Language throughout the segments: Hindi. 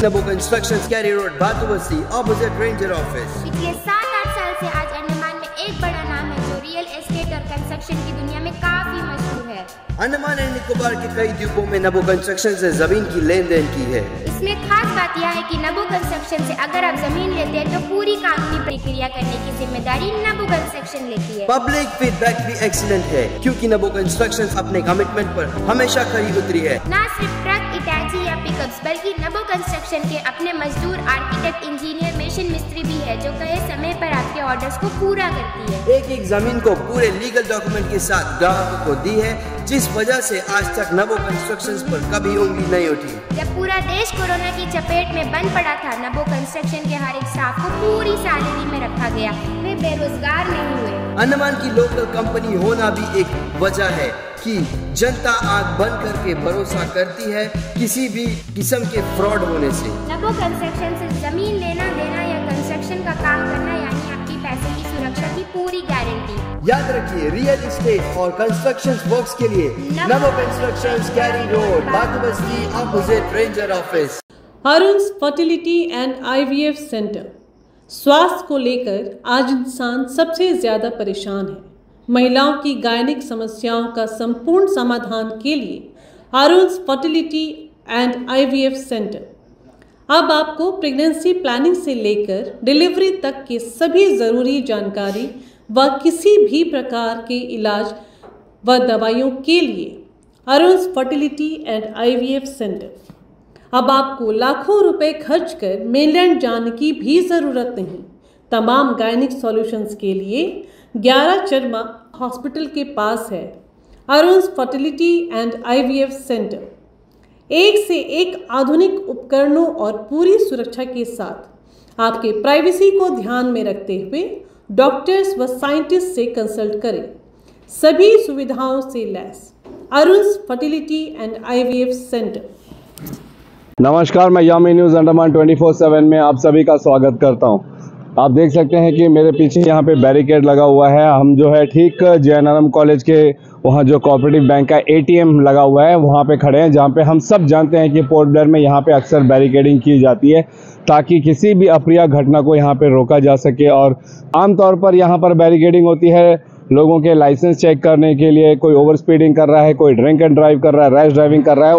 नबो constructions Carry road Batubasti opposite ranger office. पिछले 7-8 साल से आज अंडमान में एक बड़ा नाम है जो रियल एस्टेट और कंस्ट्रक्शन की दुनिया में काफी मशहूर है। अंडमान एंड निकोबार के कई द्वीपों में नबो कंस्ट्रक्शन से जमीन की लेन देन की है। इसमें खास बात यह है कि नबो कंस्ट्रक्शन से अगर आप जमीन लेते हैं तो पूरी कानूनी प्रक्रिया करने की जिम्मेदारी नबो कंस्ट्रक्शन लेती है। पब्लिक फीडबैक भी एक्सीलेंट है क्योंकि नबो कंस्ट्रक्शन अपने कमिटमेंट पर हमेशा खरी उतरी है। न सिर्फ ट्रक, इटाची या पिकअप्स बल्कि नबो कंस्ट्रक्शन के अपने मजदूर, आर्किटेक्ट, इंजीनियर, मशीन मिस्त्री भी है जो कहे समय पर आपके ऑर्डर्स को पूरा करती है। एक जमीन को पूरे लीगल डॉक्यूमेंट के साथ ग्राहकों को दी है, जिस वजह से आज तक नबो कंस्ट्रक्शंस पर कभी उंगली नहीं उठी। जब पूरा देश कोरोना की चपेट में बंद पड़ा था, नबो कंस्ट्रक्शन के हर एक स्टाफ को पूरी सैलरी में रखा गया, वे बेरोजगार नहीं हुए। अंडमान की लोकल कंपनी होना भी एक वजह है कि जनता आंख बंद करके भरोसा करती है किसी भी किस्म के फ्रॉड होने से। नबो कंस्ट्रक्शन से जमीन लेना देना या कंस्ट्रक्शन का काम करना यानी आपकी पैसे की सुरक्षा की पूरी गारंटी। याद रखिए, रियल एस्टेट और कंस्ट्रक्शन वर्क्स के लिए Nabo constructions Carry road Batubasti opposite ranger office. Arun's fertility and IVF centre. स्वास्थ्य को लेकर आज इंसान सबसे ज्यादा परेशान है। महिलाओं की गायनिक समस्याओं का संपूर्ण समाधान के लिए अरुण्स फर्टिलिटी एंड IVF सेंटर अब आपको प्रेगनेंसी प्लानिंग से लेकर डिलीवरी तक की सभी ज़रूरी जानकारी व किसी भी प्रकार के इलाज व दवाइयों के लिए अरुण्स फर्टिलिटी एंड IVF सेंटर। अब आपको लाखों रुपए खर्च कर मेनलैंड जाने की भी ज़रूरत नहीं। तमाम गायनिक सॉल्यूशंस के लिए 11 चरमा हॉस्पिटल के पास है अरुण्स फर्टिलिटी एंड IVF सेंटर। एक से एक आधुनिक उपकरणों और पूरी सुरक्षा के साथ आपके प्राइवेसी को ध्यान में रखते हुए डॉक्टर्स व साइंटिस्ट से कंसल्ट करें। सभी सुविधाओं से lace अरुण्स fertility and IVF centre. नमस्कार, मैं यामी न्यूज़ अंडमान 24/7 में आप सभी का स्वागत करता हूं। आप देख सकते हैं कि मेरे पीछे यहाँ पे बैरिकेड लगा हुआ है। हम जो है ठीक JNRM कॉलेज के वहाँ जो कोऑपरेटिव बैंक का ATM लगा हुआ है वहाँ पे खड़े हैं, जहाँ पे हम सब जानते हैं कि पोर्ट ब्लेयर में यहाँ पे अक्सर बैरिकेडिंग की जाती है ताकि किसी भी अप्रिय घटना को यहाँ पे रोका जा सके। और आमतौर पर यहाँ पर बैरिकेडिंग होती है लोगों के लाइसेंस चेक करने के लिए। कोई ओवर स्पीडिंग कर रहा है, कोई ड्रिंक एंड ड्राइव कर रहा है, रैश ड्राइविंग कर रहा है,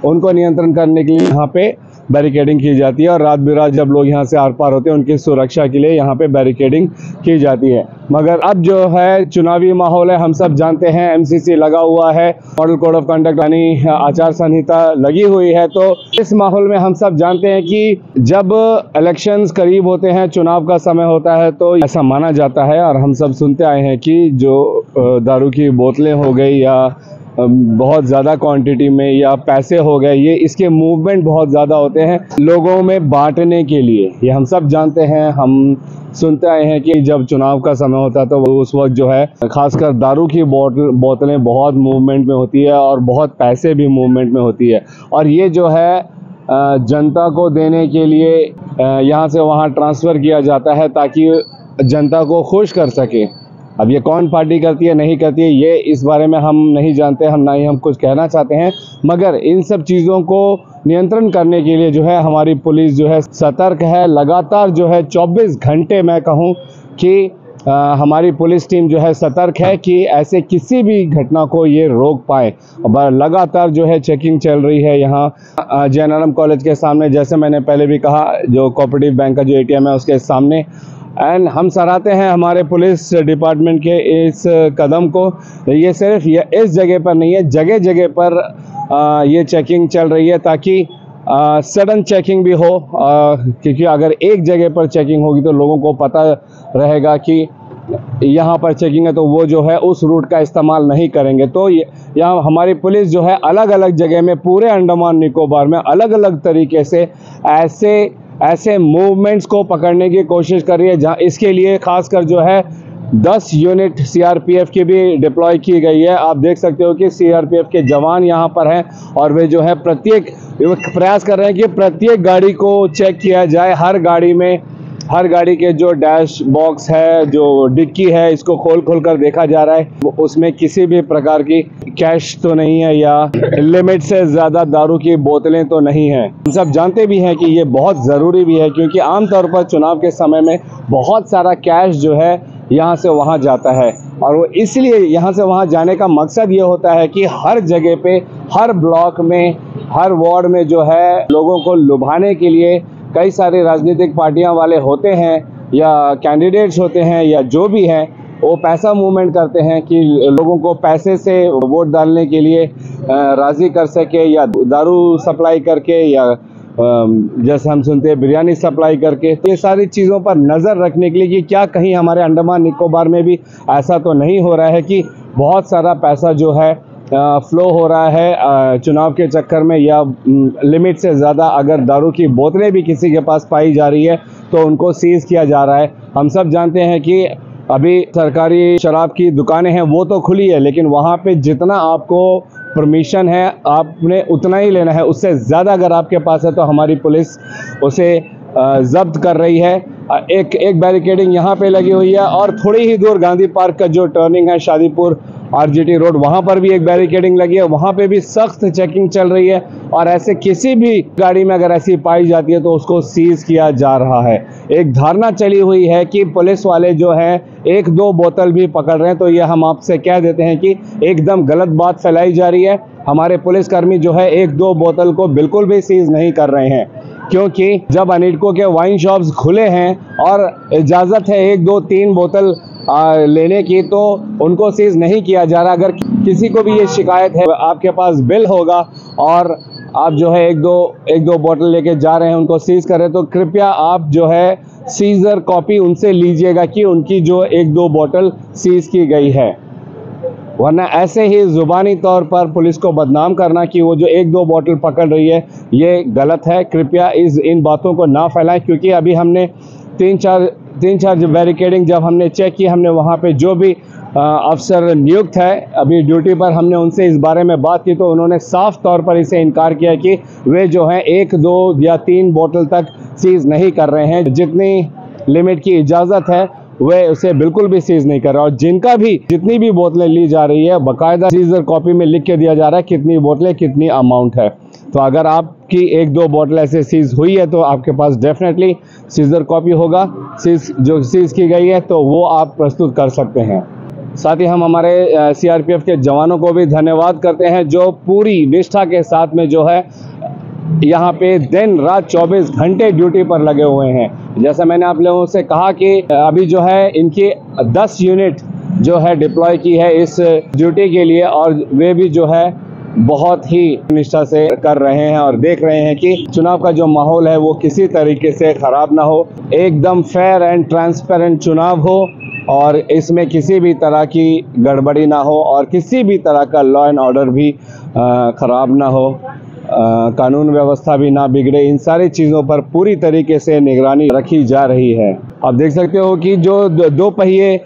उनको नियंत्रण करने के लिए यहाँ पे बैरिकेडिंग की जाती है। और रात बिरात जब लोग यहाँ से आर पार होते हैं उनकी सुरक्षा के लिए यहाँ पे बैरिकेडिंग की जाती है। मगर अब जो है चुनावी माहौल है, हम सब जानते हैं MCC लगा हुआ है, मॉडल कोड ऑफ कंडक्ट यानी आचार संहिता लगी हुई है। तो इस माहौल में हम सब जानते हैं कि जब इलेक्शंस करीब होते हैं, चुनाव का समय होता है, तो ऐसा माना जाता है और हम सब सुनते आए हैं कि जो दारू की बोतलें हो गई या बहुत ज़्यादा क्वांटिटी में या पैसे हो गए, ये इसके मूवमेंट बहुत ज़्यादा होते हैं लोगों में बांटने के लिए। ये हम सब जानते हैं, हम सुनते आए हैं कि जब चुनाव का समय होता है तो उस वक्त जो है खासकर दारू की बोतलें बहुत मूवमेंट में होती है और बहुत पैसे भी मूवमेंट में होती है। और ये जो है जनता को देने के लिए यहाँ से वहाँ ट्रांसफ़र किया जाता है ताकि जनता को खुश कर सके। अब ये कौन पार्टी करती है नहीं करती है ये इस बारे में हम नहीं जानते, हम ना ही हम कुछ कहना चाहते हैं। मगर इन सब चीज़ों को नियंत्रण करने के लिए जो है हमारी पुलिस जो है सतर्क है। लगातार जो है 24 घंटे मैं कहूँ कि हमारी पुलिस टीम जो है सतर्क है कि ऐसे किसी भी घटना को ये रोक पाए। लगातार जो है चेकिंग चल रही है यहाँ JNRM कॉलेज के सामने, जैसे मैंने पहले भी कहा, जो कोऑपरेटिव बैंक का जो ATM है उसके सामने। एंड हम सराहते हैं हमारे पुलिस डिपार्टमेंट के इस कदम को। ये सिर्फ इस जगह पर नहीं है, जगह जगह पर ये चेकिंग चल रही है ताकि सडन चेकिंग भी हो, क्योंकि अगर एक जगह पर चेकिंग होगी तो लोगों को पता रहेगा कि यहाँ पर चेकिंग है, तो वो जो है उस रूट का इस्तेमाल नहीं करेंगे। तो यहाँ हमारी पुलिस जो है अलग अलग जगह में पूरे अंडमान निकोबार में अलग अलग तरीके से ऐसे मूवमेंट्स को पकड़ने की कोशिश कर रही है, जहाँ इसके लिए खासकर जो है 10 यूनिट CRPF की भी डिप्लॉय की गई है। आप देख सकते हो कि CRPF के जवान यहाँ पर हैं और वे जो है प्रयास कर रहे हैं कि प्रत्येक गाड़ी को चेक किया जाए, हर गाड़ी के जो डैश बॉक्स है, जो डिक्की है, इसको खोल कर देखा जा रहा है। उसमें किसी भी प्रकार की कैश तो नहीं है या लिमिट से ज़्यादा दारू की बोतलें तो नहीं हैं। हम सब जानते भी हैं कि ये बहुत ज़रूरी भी है, क्योंकि आमतौर पर चुनाव के समय में बहुत सारा कैश जो है यहाँ से वहाँ जाता है, और वो इसलिए यहाँ से वहाँ जाने का मकसद ये होता है कि हर जगह पे, हर ब्लॉक में, हर वार्ड में जो है लोगों को लुभाने के लिए कई सारे राजनीतिक पार्टियां वाले होते हैं या कैंडिडेट्स होते हैं या जो भी हैं, वो पैसा मूवमेंट करते हैं कि लोगों को पैसे से वोट डालने के लिए राज़ी कर सके, या दारू सप्लाई करके, या जैसे हम सुनते हैं बिरयानी सप्लाई करके। ये सारी चीज़ों पर नज़र रखने के लिए कि क्या कहीं हमारे अंडमान निकोबार में भी ऐसा तो नहीं हो रहा है कि बहुत सारा पैसा जो है फ्लो हो रहा है चुनाव के चक्कर में, या लिमिट से ज़्यादा अगर दारू की बोतलें भी किसी के पास पाई जा रही है तो उनको सीज़ किया जा रहा है। हम सब जानते हैं कि अभी सरकारी शराब की दुकानें हैं वो तो खुली है, लेकिन वहाँ पे जितना आपको परमिशन है आपने उतना ही लेना है। उससे ज़्यादा अगर आपके पास है तो हमारी पुलिस उसे जब्त कर रही है। एक बैरिकेडिंग यहाँ पे लगी हुई है, और थोड़ी ही दूर गांधी पार्क का जो टर्निंग है शादीपुर RGT रोड, वहाँ पर भी एक बैरिकेडिंग लगी है। वहाँ पे भी सख्त चेकिंग चल रही है, और ऐसे किसी भी गाड़ी में अगर ऐसी पाई जाती है तो उसको सीज किया जा रहा है। एक धारणा चली हुई है कि पुलिस वाले जो हैं 1-2 बोतल भी पकड़ रहे हैं, तो ये हम आपसे कह देते हैं कि एकदम गलत बात फैलाई जा रही है। हमारे पुलिसकर्मी जो है 1-2 बोतल को बिल्कुल भी सीज नहीं कर रहे हैं, क्योंकि जब अनिडको के वाइन शॉप्स खुले हैं और इजाज़त है 1-2-3 बोतल लेने की, तो उनको सीज नहीं किया जा रहा। अगर किसी को भी ये शिकायत है, आपके पास बिल होगा और आप जो है 1-2 बोतल लेके जा रहे हैं, उनको सीज कर रहे हैं, तो कृपया आप जो है सीजर कॉपी उनसे लीजिएगा कि उनकी जो 1-2 बोतल सीज की गई है। वरना ऐसे ही ज़ुबानी तौर पर पुलिस को बदनाम करना कि वो जो 1-2 बोतल पकड़ रही है, ये गलत है। कृपया इन बातों को ना फैलाएं, क्योंकि अभी हमने 3-4 बैरिकेडिंग जब हमने चेक की, हमने वहाँ पे जो भी अफसर नियुक्त है अभी ड्यूटी पर, हमने उनसे इस बारे में बात की, तो उन्होंने साफ तौर पर इसे इनकार किया कि वे जो हैं 1-2 या 3 बोतल तक सीज नहीं कर रहे हैं। जितनी लिमिट की इजाज़त है वे उसे बिल्कुल भी सीज नहीं कर रहा, और जितनी भी बोतलें ली जा रही है बाकायदा सीजर कॉपी में लिख के दिया जा रहा है कितनी बोतलें, कितनी अमाउंट है। तो अगर आपकी 1-2 बोतल ऐसे सीज हुई है तो आपके पास डेफिनेटली सीजर कॉपी होगा, जो सीज की गई है तो वो आप प्रस्तुत कर सकते हैं। साथ ही हम हमारे CRPF के जवानों को भी धन्यवाद करते हैं, जो पूरी निष्ठा के साथ में जो है यहाँ पे दिन रात 24 घंटे ड्यूटी पर लगे हुए हैं। जैसा मैंने आप लोगों से कहा कि अभी जो है इनकी 10 यूनिट जो है डिप्लॉय की है इस ड्यूटी के लिए, और वे भी जो है बहुत ही निष्ठा से कर रहे हैं और देख रहे हैं कि चुनाव का जो माहौल है वो किसी तरीके से ख़राब ना हो, एकदम फेयर एंड ट्रांसपेरेंट चुनाव हो, और इसमें किसी भी तरह की गड़बड़ी ना हो, और किसी भी तरह का लॉ एंड ऑर्डर भी ख़राब ना हो, कानून व्यवस्था भी ना बिगड़े। इन सारी चीज़ों पर पूरी तरीके से निगरानी रखी जा रही है। आप देख सकते हो कि जो 2 पहिए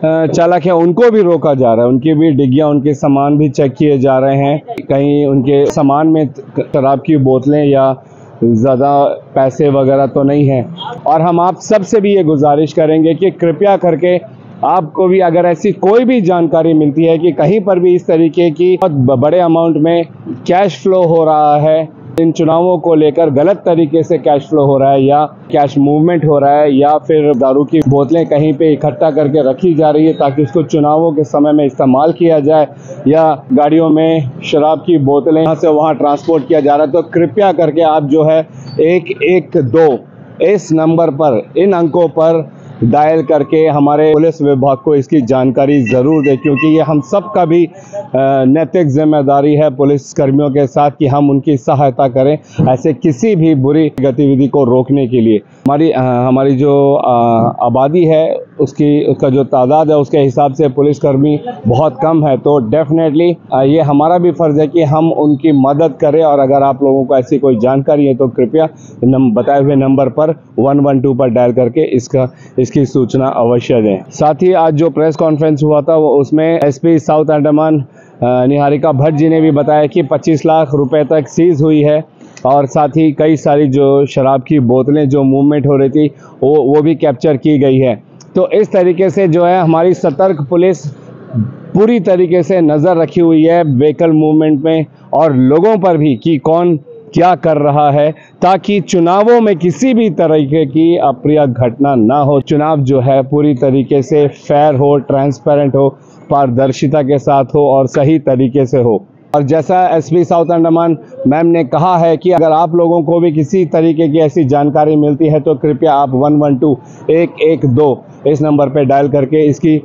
चालक है उनको भी रोका जा रहा है, उनकी भी डिग्गियां, उनके सामान भी चेक किए जा रहे हैं, कहीं उनके सामान में शराब की बोतलें या ज़्यादा पैसे वगैरह तो नहीं हैं। और हम आप सबसे भी ये गुजारिश करेंगे कि कृपया करके आपको भी अगर ऐसी कोई भी जानकारी मिलती है कि कहीं पर भी इस तरीके की बहुत बड़े अमाउंट में कैश फ्लो हो रहा है, इन चुनावों को लेकर गलत तरीके से कैश फ्लो हो रहा है या कैश मूवमेंट हो रहा है, या फिर दारू की बोतलें कहीं पे इकट्ठा करके रखी जा रही है ताकि उसको चुनावों के समय में इस्तेमाल किया जाए, या गाड़ियों में शराब की बोतलें यहाँ से वहाँ ट्रांसपोर्ट किया जा रहा है, तो कृपया करके आप जो है 112 इस नंबर पर, इन अंकों पर डायल करके हमारे पुलिस विभाग को इसकी जानकारी ज़रूर दें, क्योंकि ये हम सब का भी नैतिक जिम्मेदारी है पुलिस कर्मियों के साथ कि हम उनकी सहायता करें ऐसे किसी भी बुरी गतिविधि को रोकने के लिए। हमारी जो आबादी है उसका जो तादाद है उसके हिसाब से पुलिसकर्मी बहुत कम है, तो डेफिनेटली ये हमारा भी फ़र्ज़ है कि हम उनकी मदद करें। और अगर आप लोगों को ऐसी कोई जानकारी है तो कृपया बताए हुए नंबर पर 112 पर डायल करके इसकी सूचना अवश्य दें। साथ ही आज जो प्रेस कॉन्फ्रेंस हुआ था उसमें SP साउथ अंडमान निहारिका भट्ट जी ने भी बताया कि 25 लाख रुपए तक सीज हुई है और साथ ही कई सारी जो शराब की बोतलें जो मूवमेंट हो रही थी वो भी कैप्चर की गई है। तो इस तरीके से जो है हमारी सतर्क पुलिस पूरी तरीके से नज़र रखी हुई है व्हीकल मूवमेंट में और लोगों पर भी कि कौन क्या कर रहा है, ताकि चुनावों में किसी भी तरीके की अप्रिय घटना ना हो। चुनाव जो है पूरी तरीके से फेयर हो, ट्रांसपेरेंट हो, पारदर्शिता के साथ हो और सही तरीके से हो। और जैसा एसपी साउथ अंडमान मैम ने कहा है कि अगर आप लोगों को भी किसी तरीके की ऐसी जानकारी मिलती है तो कृपया आप 112 इस नंबर पे डायल करके इसकी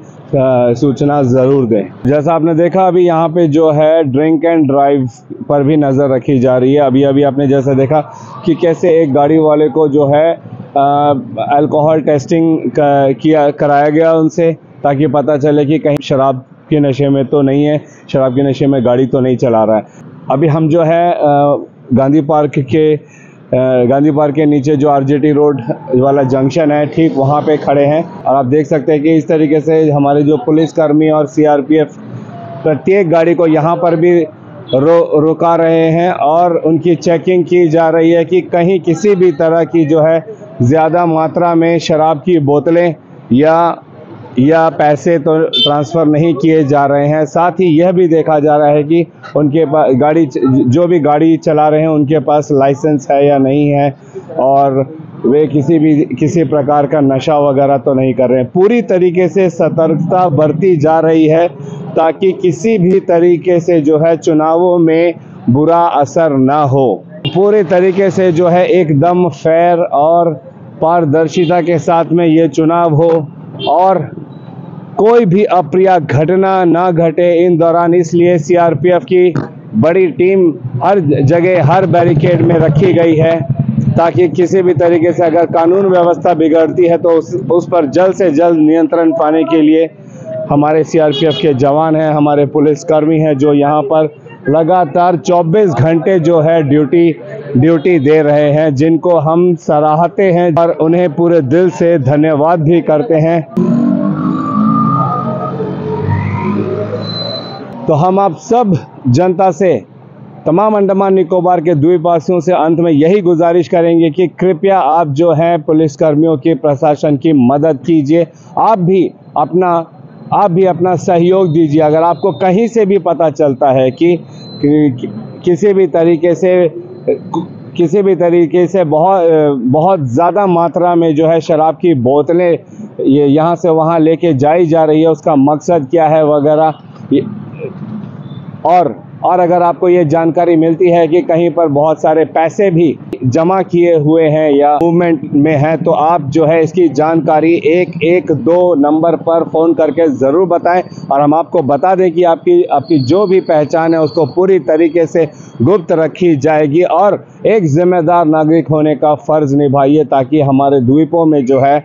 सूचना ज़रूर दें। जैसा आपने देखा अभी यहाँ पे जो है ड्रिंक एंड ड्राइव पर भी नज़र रखी जा रही है। अभी आपने जैसा देखा कि कैसे एक गाड़ी वाले को जो है अल्कोहल टेस्टिंग कराया गया उनसे, ताकि पता चले कि कहीं शराब के नशे में तो नहीं है, शराब के नशे में गाड़ी तो नहीं चला रहा है। अभी हम जो है गांधी पार्क के नीचे जो आरजेटी रोड वाला जंक्शन है ठीक वहाँ पे खड़े हैं और आप देख सकते हैं कि इस तरीके से हमारे जो पुलिसकर्मी और सीआरपीएफ प्रत्येक गाड़ी को यहाँ पर भी रुका रहे हैं और उनकी चेकिंग की जा रही है कि कहीं किसी भी तरह की जो है ज़्यादा मात्रा में शराब की बोतलें या पैसे तो ट्रांसफ़र नहीं किए जा रहे हैं। साथ ही यह भी देखा जा रहा है कि उनके पास जो भी गाड़ी चला रहे हैं उनके पास लाइसेंस है या नहीं है और वे किसी प्रकार का नशा वगैरह तो नहीं कर रहे हैं। पूरी तरीके से सतर्कता बरती जा रही है ताकि किसी भी तरीके से जो है चुनावों में बुरा असर ना हो। पूरे तरीके से जो है एकदम फेयर और पारदर्शिता के साथ में ये चुनाव हो और कोई भी अप्रिय घटना ना घटे इन दौरान। इसलिए सीआरपीएफ की बड़ी टीम हर जगह हर बैरिकेड में रखी गई है ताकि किसी भी तरीके से अगर कानून व्यवस्था बिगड़ती है तो उस पर जल्द से जल्द नियंत्रण पाने के लिए हमारे सीआरपीएफ के जवान हैं, हमारे पुलिसकर्मी हैं जो यहाँ पर लगातार 24 घंटे जो है ड्यूटी दे रहे हैं, जिनको हम सराहते हैं और उन्हें पूरे दिल से धन्यवाद भी करते हैं। तो हम आप सब जनता से, तमाम अंडमान निकोबार के द्वीपवासियों से अंत में यही गुजारिश करेंगे कि कृपया आप जो हैं पुलिसकर्मियों की, प्रशासन की मदद कीजिए। आप भी अपना सहयोग दीजिए। अगर आपको कहीं से भी पता चलता है कि किसी भी तरीके से बहुत ज़्यादा मात्रा में जो है शराब की बोतलें ये यहाँ से वहाँ लेके जाई जा रही है, उसका मकसद क्या है वगैरह, और अगर आपको ये जानकारी मिलती है कि कहीं पर बहुत सारे पैसे भी जमा किए हुए हैं या मूवमेंट में हैं, तो आप जो है इसकी जानकारी 112 नंबर पर फ़ोन करके ज़रूर बताएं और हम आपको बता दें कि आपकी जो भी पहचान है उसको पूरी तरीके से गुप्त रखी जाएगी और एक जिम्मेदार नागरिक होने का फ़र्ज़ निभाइए ताकि हमारे द्वीपों में जो है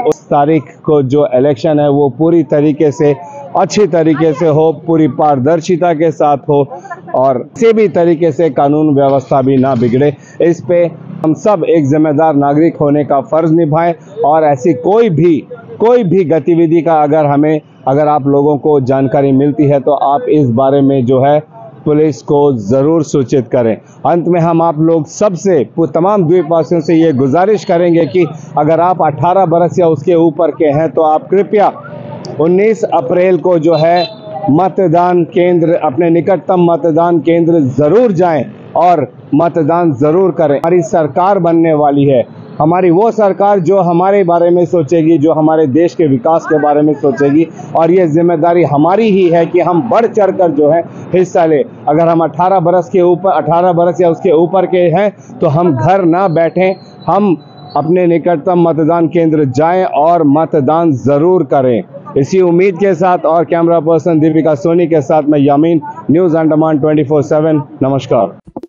उस तारीख को जो इलेक्शन है वो पूरी तरीके से अच्छी तरीके से हो, पूरी पारदर्शिता के साथ हो और किसी भी तरीके से कानून व्यवस्था भी ना बिगड़े। इस पे हम सब एक जिम्मेदार नागरिक होने का फ़र्ज़ निभाएं और ऐसी कोई भी गतिविधि का अगर आप लोगों को जानकारी मिलती है तो आप इस बारे में जो है पुलिस को ज़रूर सूचित करें। अंत में हम आप लोग सबसे तमाम द्वीपवासियों से ये गुजारिश करेंगे कि अगर आप 18 बरस या उसके ऊपर के हैं तो आप कृपया 19 अप्रैल को जो है मतदान केंद्र, अपने निकटतम मतदान केंद्र ज़रूर जाएं और मतदान ज़रूर करें। हमारी सरकार बनने वाली है, हमारी वो सरकार जो हमारे बारे में सोचेगी, जो हमारे देश के विकास के बारे में सोचेगी और ये जिम्मेदारी हमारी ही है कि हम बढ़ चढ़कर जो है हिस्सा लें। अगर हम 18 बरस या उसके ऊपर के हैं तो हम घर ना बैठें, हम अपने निकटतम मतदान केंद्र जाएं और मतदान ज़रूर करें। इसी उम्मीद के साथ और कैमरा पर्सन दीपिका सोनी के साथ मैं यामीन, न्यूज़ अंडमान 24/7। नमस्कार।